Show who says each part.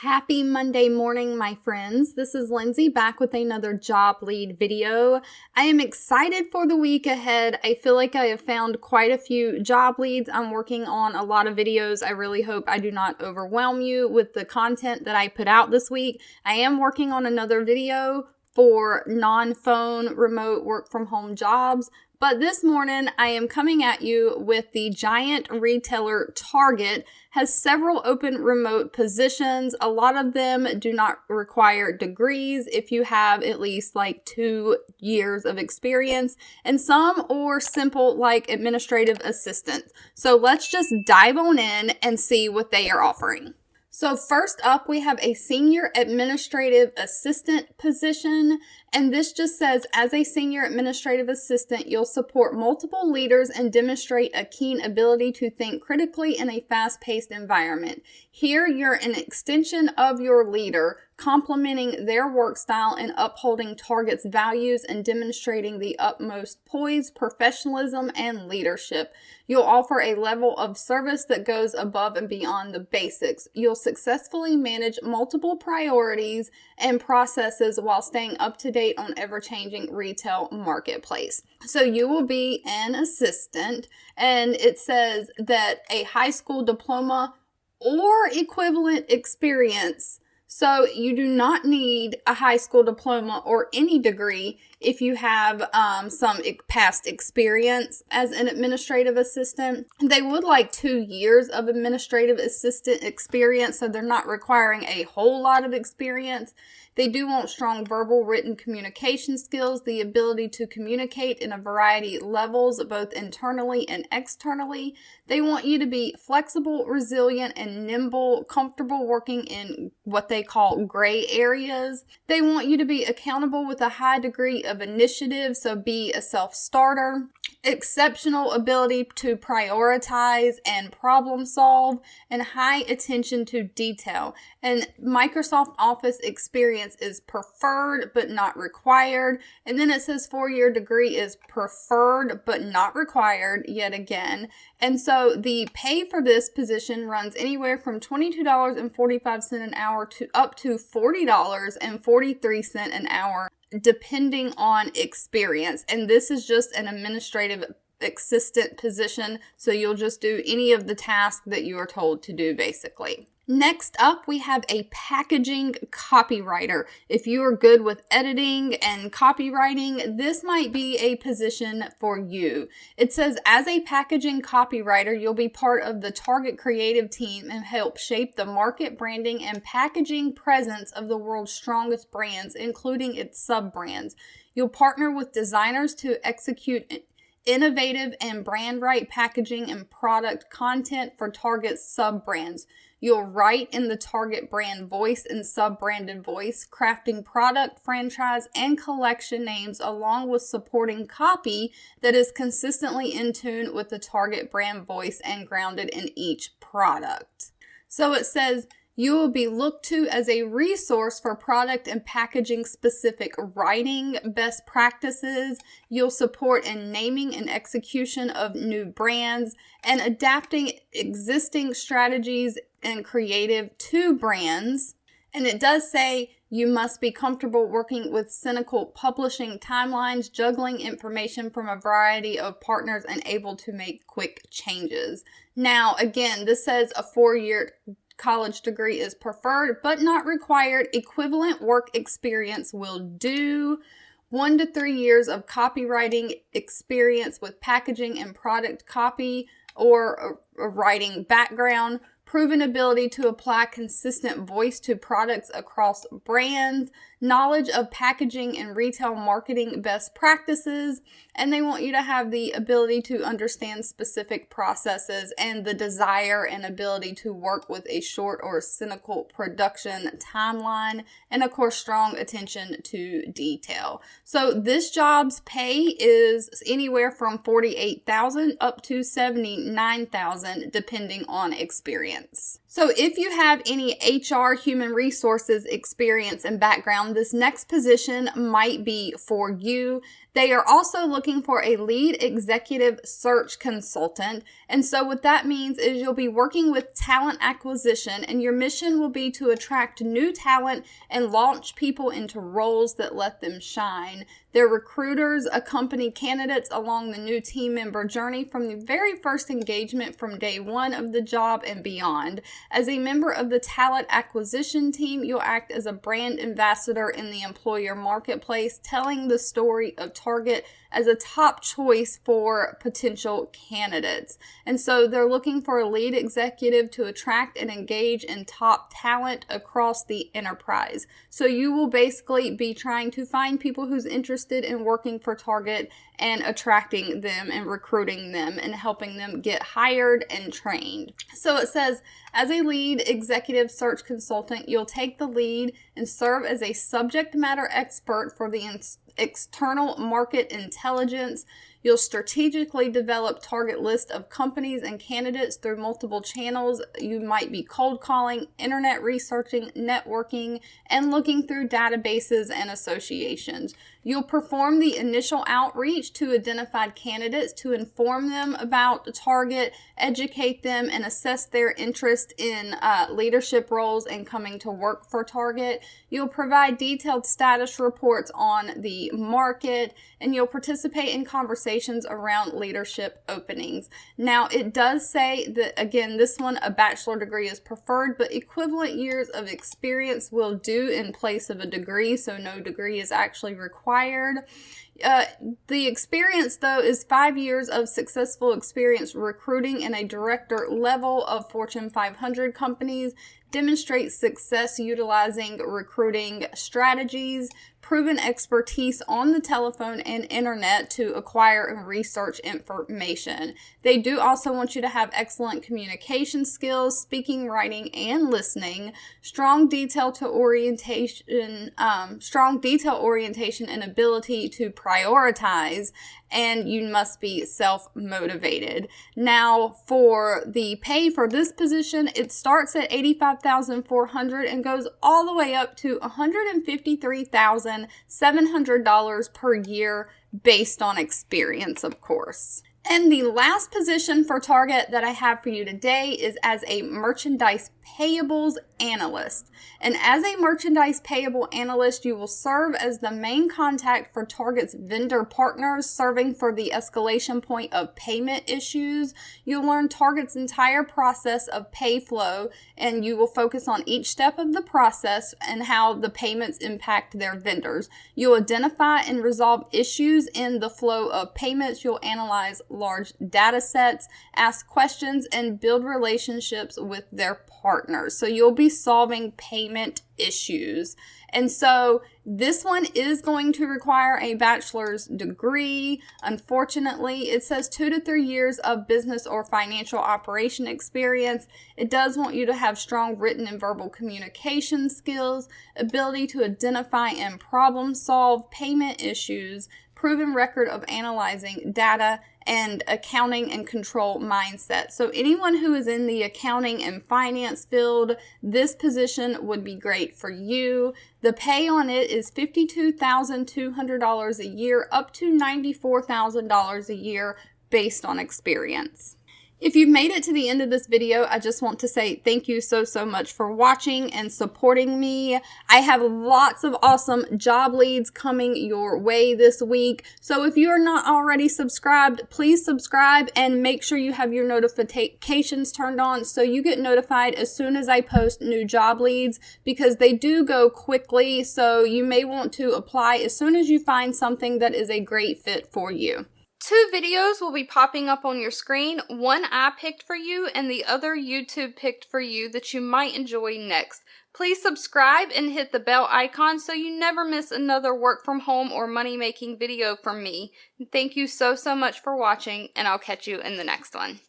Speaker 1: Happy Monday morning, my friends. This is Lindsay back with another job lead video. I am excited for the week ahead. I feel like I have found quite a few job leads. I'm working on a lot of videos. I really hope I do not overwhelm you with the content that I put out this week. I am working on another video for non-phone remote work from home jobs. But this morning, I am coming at you with the giant retailer Target has several open remote positions. A lot of them do not require degrees if you have at least like 2 years of experience, and some are simple like administrative assistants. So let's just dive on in and see what they are offering. So first up, we have a senior administrative assistant position, and this just says, as a senior administrative assistant, you'll support multiple leaders and demonstrate a keen ability to think critically in a fast-paced environment. Here, you're an extension of your leader, complementing their work style and upholding Target's values and demonstrating the utmost poise, professionalism, and leadership. You'll offer a level of service that goes above and beyond the basics. You'll successfully manage multiple priorities and processes while staying up to date on ever-changing retail marketplace. So you will be an assistant, and it says that a high school diploma or equivalent experience. So you do not need a high school diploma or any degree if you have some past experience as an administrative assistant. They would like 2 years of administrative assistant experience, so they're not requiring a whole lot of experience. They do want strong verbal, written communication skills, the ability to communicate in a variety of levels, both internally and externally. They want you to be flexible, resilient, and nimble, comfortable working in what they call gray areas. They want you to be accountable with a high degree of initiative, so be a self-starter. Exceptional ability to prioritize and problem solve, and high attention to detail. And Microsoft Office experience is preferred but not required. And then it says 4-year degree is preferred but not required yet again. And so the pay for this position runs anywhere from $22.45 an hour to up to $40.43 an hour, depending on experience. And this is just an administrative assistant position, so you'll just do any of the tasks that you are told to do, basically. Next up, we have a packaging copywriter. If you are good with editing and copywriting, this might be a position for you. It says, as a packaging copywriter, you'll be part of the Target creative team and help shape the market, branding, and packaging presence of the world's strongest brands, including its sub-brands. You'll partner with designers to execute innovative and brand right packaging and product content for Target's sub-brands. You'll write in the Target brand voice and sub-branded voice, crafting product, franchise, and collection names along with supporting copy that is consistently in tune with the Target brand voice and grounded in each product. So it says, you will be looked to as a resource for product and packaging specific writing best practices. You'll support in naming and execution of new brands and adapting existing strategies and creative to brands. And it does say you must be comfortable working with cynical publishing timelines, juggling information from a variety of partners, and able to make quick changes. Now, again, this says a 4-year college degree is preferred but not required. Equivalent work experience will do. 1 to 3 years of copywriting experience with packaging and product copy or a writing background. Proven ability to apply consistent voice to products across brands, knowledge of packaging and retail marketing best practices, and they want you to have the ability to understand specific processes and the desire and ability to work with a short or cynical production timeline, and of course, strong attention to detail. So this job's pay is anywhere from $48,000 up to $79,000 depending on experience. So if you have any HR, human resources experience and background, this next position might be for you. They are also looking for a lead executive search consultant. And so what that means is you'll be working with talent acquisition, and your mission will be to attract new talent and launch people into roles that let them shine. Their recruiters accompany candidates along the new team member journey from the very first engagement from day one of the job and beyond. As a member of the talent acquisition team, you'll act as a brand ambassador in the employer marketplace, telling the story of Target as a top choice for potential candidates. And so they're looking for a lead executive to attract and engage in top talent across the enterprise. So you will basically be trying to find people who's interested in working for Target and attracting them and recruiting them and helping them get hired and trained. So it says, as a lead executive search consultant, you'll take the lead and serve as a subject matter expert for the external market intelligence. You'll strategically develop target list of companies and candidates through multiple channels. You might be cold calling, internet researching, networking, and looking through databases and associations. You'll perform the initial outreach to identified candidates to inform them about Target, educate them, and assess their interest in leadership roles and coming to work for Target. You'll provide detailed status reports on the market, and you'll participate in conversations around leadership openings. Now, it does say that, again, this one, a bachelor degree is preferred, but equivalent years of experience will do in place of a degree, so no degree is actually required. The experience, though, is 5 years of successful experience recruiting in a director level of Fortune 500 companies, demonstrate success utilizing recruiting strategies, proven expertise on the telephone and internet to acquire and research information. They do also want you to have excellent communication skills, speaking, writing, and listening, strong detail orientation and ability to prioritize, and you must be self-motivated. Now, for the pay for this position, it starts at $85,400 and goes all the way up to $153,700 per year based on experience, of course. And the last position for Target that I have for you today is as a merchandise payables analyst. And as a merchandise payable analyst, you will serve as the main contact for Target's vendor partners, serving for the escalation point of payment issues. You'll learn Target's entire process of pay flow, and you will focus on each step of the process and how the payments impact their vendors. You'll identify and resolve issues in the flow of payments. You'll analyze large data sets, ask questions, and build relationships with their partners. So you'll be solving payment issues. And so this one is going to require a bachelor's degree. Unfortunately, it says 2 to 3 years of business or financial operation experience. It does want you to have strong written and verbal communication skills, ability to identify and problem solve payment issues, proven record of analyzing data, and accounting and control mindset. So anyone who is in the accounting and finance field, this position would be great for you. The pay on it is $52,200 a year up to $94,000 a year based on experience. If you've made it to the end of this video, I just want to say thank you so much for watching and supporting me. I have lots of awesome job leads coming your way this week. So if you are not already subscribed, please subscribe and make sure you have your notifications turned on so you get notified as soon as I post new job leads, because they do go quickly. So you may want to apply as soon as you find something that is a great fit for you. 2 videos will be popping up on your screen. One I picked for you and the other YouTube picked for you that you might enjoy next. Please subscribe and hit the bell icon so you never miss another work from home or money making video from me. Thank you so much for watching, and I'll catch you in the next one.